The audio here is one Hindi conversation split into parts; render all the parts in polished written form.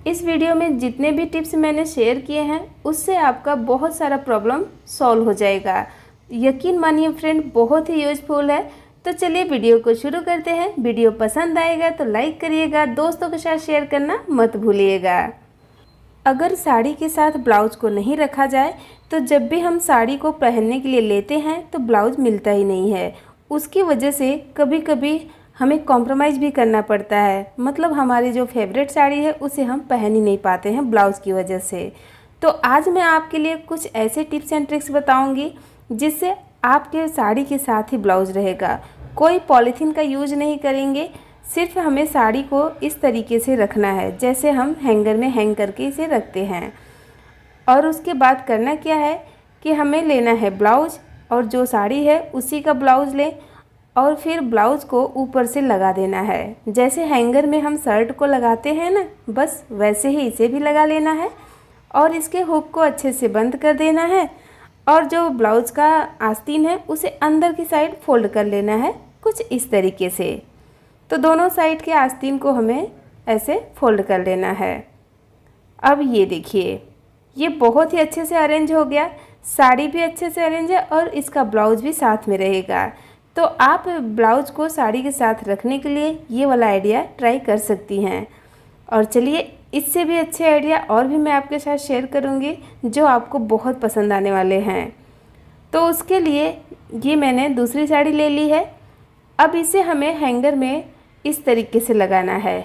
इस वीडियो में जितने भी टिप्स मैंने शेयर किए हैं उससे आपका बहुत सारा प्रॉब्लम सॉल्व हो जाएगा। यकीन मानिए फ्रेंड, बहुत ही यूजफुल है। तो चलिए वीडियो को शुरू करते हैं। वीडियो पसंद आएगा तो लाइक करिएगा, दोस्तों के साथ शेयर करना मत भूलिएगा। अगर साड़ी के साथ ब्लाउज को नहीं रखा जाए तो जब भी हम साड़ी को पहनने के लिए लेते हैं तो ब्लाउज मिलता ही नहीं है। उसकी वजह से कभी कभी हमें कॉम्प्रोमाइज़ भी करना पड़ता है, मतलब हमारी जो फेवरेट साड़ी है उसे हम पहन ही नहीं पाते हैं ब्लाउज़ की वजह से। तो आज मैं आपके लिए कुछ ऐसे टिप्स एंड ट्रिक्स बताऊंगी जिससे आपके साड़ी के साथ ही ब्लाउज़ रहेगा। कोई पॉलीथीन का यूज नहीं करेंगे, सिर्फ हमें साड़ी को इस तरीके से रखना है जैसे हम हैंगर में हैंग करके इसे रखते हैं। और उसके बाद करना क्या है कि हमें लेना है ब्लाउज़, और जो साड़ी है उसी का ब्लाउज़ लें और फिर ब्लाउज़ को ऊपर से लगा देना है। जैसे हैंगर में हम शर्ट को लगाते हैं ना, बस वैसे ही इसे भी लगा लेना है और इसके हुक को अच्छे से बंद कर देना है। और जो ब्लाउज़ का आस्तीन है उसे अंदर की साइड फोल्ड कर लेना है कुछ इस तरीके से। तो दोनों साइड के आस्तीन को हमें ऐसे फोल्ड कर लेना है। अब ये देखिए, ये बहुत ही अच्छे से अरेंज हो गया। साड़ी भी अच्छे से अरेंज है और इसका ब्लाउज़ भी साथ में रहेगा। तो आप ब्लाउज़ को साड़ी के साथ रखने के लिए ये वाला आइडिया ट्राई कर सकती हैं। और चलिए, इससे भी अच्छे आइडिया और भी मैं आपके साथ शेयर करूँगी जो आपको बहुत पसंद आने वाले हैं। तो उसके लिए ये मैंने दूसरी साड़ी ले ली है। अब इसे हमें हैंगर में इस तरीके से लगाना है।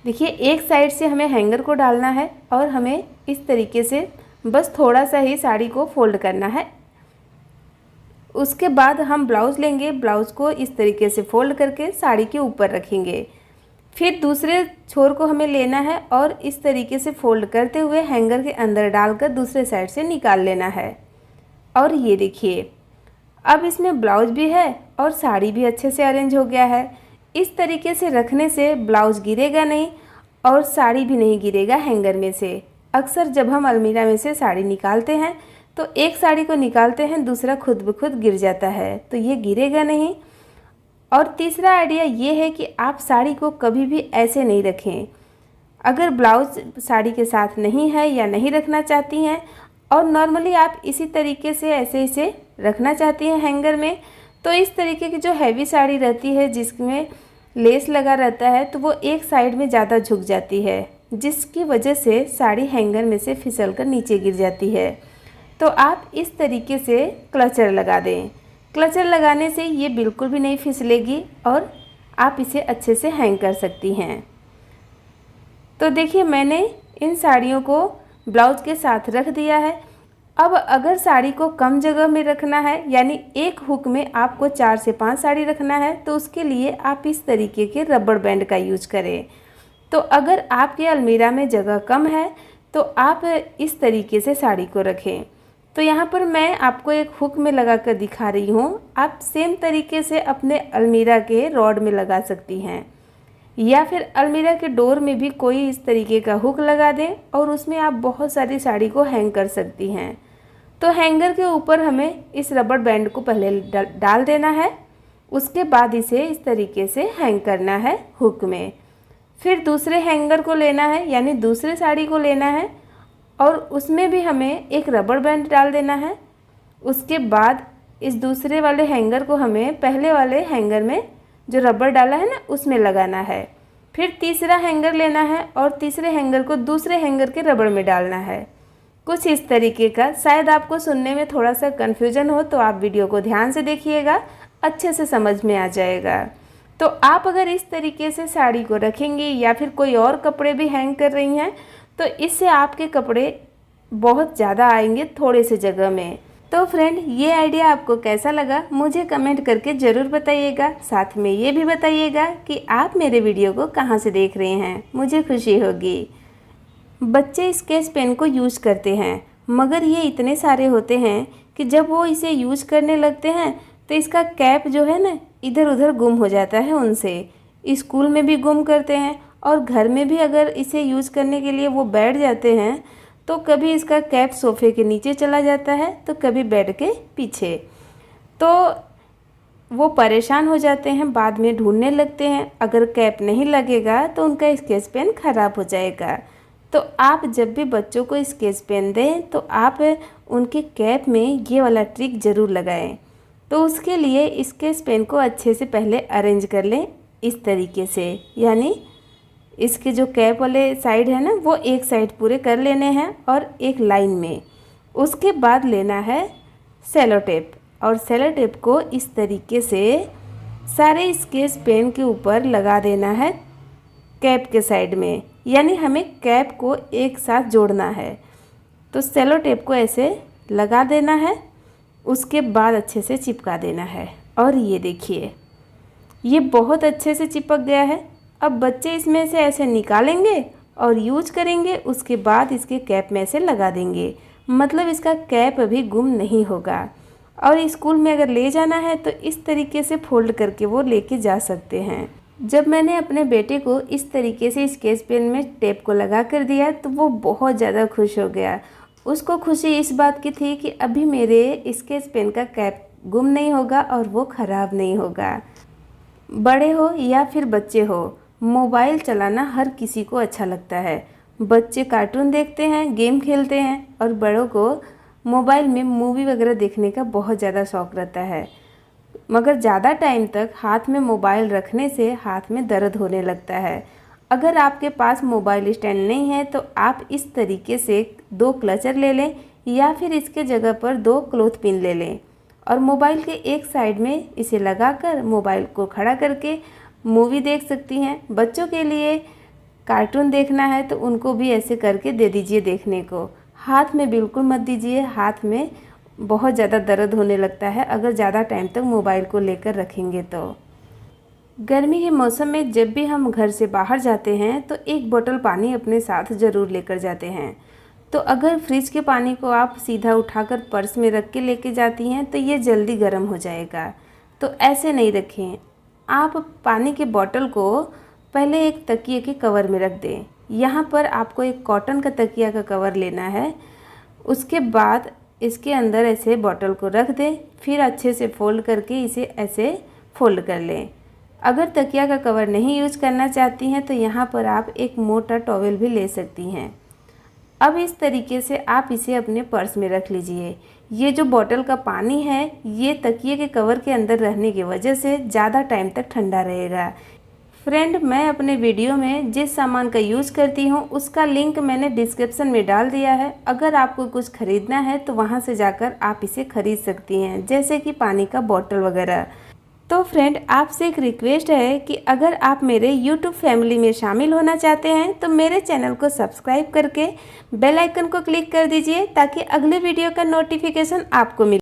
देखिए, एक साइड से हमें हैंगर को डालना है और हमें इस तरीके से बस थोड़ा सा ही साड़ी को फोल्ड करना है। उसके बाद हम ब्लाउज़ लेंगे, ब्लाउज़ को इस तरीके से फोल्ड करके साड़ी के ऊपर रखेंगे। फिर दूसरे छोर को हमें लेना है और इस तरीके से फोल्ड करते हुए हैंगर के अंदर डालकर दूसरे साइड से निकाल लेना है। और ये देखिए, अब इसमें ब्लाउज़ भी है और साड़ी भी अच्छे से अरेंज हो गया है। इस तरीके से रखने से ब्लाउज़ गिरेगा नहीं और साड़ी भी नहीं गिरेगा हैंगर में से। अक्सर जब हम अलमीरा में से साड़ी निकालते हैं तो एक साड़ी को निकालते हैं, दूसरा खुद ब खुद गिर जाता है, तो ये गिरेगा नहीं। और तीसरा आइडिया ये है कि आप साड़ी को कभी भी ऐसे नहीं रखें। अगर ब्लाउज़ साड़ी के साथ नहीं है या नहीं रखना चाहती हैं और नॉर्मली आप इसी तरीके से ऐसे इसे रखना चाहती हैं हैंगर में, तो इस तरीके की जो हैवी साड़ी रहती है जिसमें लेस लगा रहता है तो वो एक साइड में ज़्यादा झुक जाती है, जिसकी वजह से साड़ी हैंगर में से फिसल कर नीचे गिर जाती है। तो आप इस तरीके से क्लचर लगा दें। क्लचर लगाने से ये बिल्कुल भी नहीं फिसलेगी और आप इसे अच्छे से हैंग कर सकती हैं। तो देखिए, मैंने इन साड़ियों को ब्लाउज़ के साथ रख दिया है। अब अगर साड़ी को कम जगह में रखना है, यानी एक हुक में आपको 4 से 5 साड़ी रखना है, तो उसके लिए आप इस तरीके के रबड़ बैंड का यूज करें। तो अगर आपके अलमीरा में जगह कम है तो आप इस तरीके से साड़ी को रखें। तो यहाँ पर मैं आपको एक हुक में लगा कर दिखा रही हूँ। आप सेम तरीके से अपने अलमीरा के रॉड में लगा सकती हैं, या फिर अलमीरा के डोर में भी कोई इस तरीके का हुक लगा दें और उसमें आप बहुत सारी साड़ी को हैंग कर सकती हैं। तो हैंगर के ऊपर हमें इस रबड़ बैंड को पहले डाल देना है, उसके बाद इसे इस तरीके से हैंग करना है हुक में। फिर दूसरे हैंगर को लेना है, यानी दूसरे साड़ी को लेना है और उसमें भी हमें एक रबड़ बैंड डाल देना है। उसके बाद इस दूसरे वाले हैंगर को हमें पहले वाले हैंगर में जो रबड़ डाला है ना उसमें लगाना है। फिर तीसरा हैंगर लेना है और तीसरे हैंगर को दूसरे हैंगर के रबड़ में डालना है। कुछ इस तरीके का। शायद आपको सुनने में थोड़ा सा कन्फ्यूजन हो तो आप वीडियो को ध्यान से देखिएगा, अच्छे से समझ में आ जाएगा। तो आप अगर इस तरीके से साड़ी को रखेंगी या फिर कोई और कपड़े भी हैंग कर रही हैं तो इससे आपके कपड़े बहुत ज़्यादा आएंगे थोड़े से जगह में। तो फ्रेंड, ये आइडिया आपको कैसा लगा मुझे कमेंट करके ज़रूर बताइएगा। साथ में ये भी बताइएगा कि आप मेरे वीडियो को कहाँ से देख रहे हैं, मुझे खुशी होगी। बच्चे स्केच पेन को यूज करते हैं, मगर ये इतने सारे होते हैं कि जब वो इसे यूज करने लगते हैं तो इसका कैप जो है ना इधर उधर गुम हो जाता है उनसे। स्कूल में भी गुम करते हैं और घर में भी अगर इसे यूज़ करने के लिए वो बैठ जाते हैं तो कभी इसका कैप सोफ़े के नीचे चला जाता है तो कभी बेड के पीछे। तो वो परेशान हो जाते हैं, बाद में ढूंढने लगते हैं। अगर कैप नहीं लगेगा तो उनका स्केच पेन ख़राब हो जाएगा। तो आप जब भी बच्चों को स्केच पेन दें तो आप उनके कैप में ये वाला ट्रिक ज़रूर लगाएं। तो उसके लिए स्केच पेन को अच्छे से पहले अरेंज कर लें इस तरीके से, यानी इसके जो कैप वाले साइड है ना वो एक साइड पूरे कर लेने हैं और एक लाइन में। उसके बाद लेना है सेलो टेप और सेलो टेप को इस तरीके से सारे स्केच पेन के ऊपर लगा देना है कैप के साइड में, यानी हमें कैप को एक साथ जोड़ना है। तो सेलो टेप को ऐसे लगा देना है, उसके बाद अच्छे से चिपका देना है। और ये देखिए ये बहुत अच्छे से चिपक गया है। अब बच्चे इसमें से ऐसे निकालेंगे और यूज करेंगे, उसके बाद इसके कैप में से लगा देंगे, मतलब इसका कैप अभी गुम नहीं होगा। और स्कूल में अगर ले जाना है तो इस तरीके से फोल्ड करके वो लेके जा सकते हैं। जब मैंने अपने बेटे को इस तरीके से स्केच पेन में टेप को लगा कर दिया तो वो बहुत ज़्यादा खुश हो गया। उसको खुशी इस बात की थी कि अभी मेरे स्केच पेन का कैप गुम नहीं होगा और वो ख़राब नहीं होगा। बड़े हो या फिर बच्चे हो, मोबाइल चलाना हर किसी को अच्छा लगता है। बच्चे कार्टून देखते हैं, गेम खेलते हैं और बड़ों को मोबाइल में मूवी वगैरह देखने का बहुत ज़्यादा शौक़ रहता है। मगर ज़्यादा टाइम तक हाथ में मोबाइल रखने से हाथ में दर्द होने लगता है। अगर आपके पास मोबाइल स्टैंड नहीं है तो आप इस तरीके से 2 क्लचर ले लें या फिर इसके जगह पर 2 क्लॉथ पिन ले लें और मोबाइल के एक साइड में इसे लगाकर मोबाइल को खड़ा करके मूवी देख सकती हैं। बच्चों के लिए कार्टून देखना है तो उनको भी ऐसे करके दे दीजिए देखने को। हाथ में बिल्कुल मत दीजिए, हाथ में बहुत ज़्यादा दर्द होने लगता है अगर ज़्यादा टाइम तक मोबाइल को लेकर रखेंगे तो। गर्मी के मौसम में जब भी हम घर से बाहर जाते हैं तो 1 बोतल पानी अपने साथ ज़रूर लेकर जाते हैं। तो अगर फ्रिज के पानी को आप सीधा उठाकर पर्स में रख के लेके जाती हैं तो ये जल्दी गर्म हो जाएगा, तो ऐसे नहीं रखें। आप पानी के बोतल को पहले एक तकिए के कवर में रख दें। यहाँ पर आपको एक कॉटन का तकिया का कवर लेना है। उसके बाद इसके अंदर ऐसे बॉटल को रख दें, फिर अच्छे से फोल्ड करके इसे ऐसे फोल्ड कर लें। अगर तकिया का कवर नहीं यूज करना चाहती हैं तो यहाँ पर आप एक मोटा टॉवेल भी ले सकती हैं। अब इस तरीके से आप इसे अपने पर्स में रख लीजिए। ये जो बॉटल का पानी है ये तकिए के कवर के अंदर रहने की वजह से ज़्यादा टाइम तक ठंडा रहेगा। फ्रेंड, मैं अपने वीडियो में जिस सामान का यूज़ करती हूँ उसका लिंक मैंने डिस्क्रिप्शन में डाल दिया है। अगर आपको कुछ ख़रीदना है तो वहाँ से जाकर आप इसे ख़रीद सकती हैं, जैसे कि पानी का बोतल वगैरह। तो फ्रेंड, आपसे एक रिक्वेस्ट है कि अगर आप मेरे YouTube फैमिली में शामिल होना चाहते हैं तो मेरे चैनल को सब्सक्राइब करके बेल आइकन को क्लिक कर दीजिए ताकि अगले वीडियो का नोटिफिकेशन आपको मिले।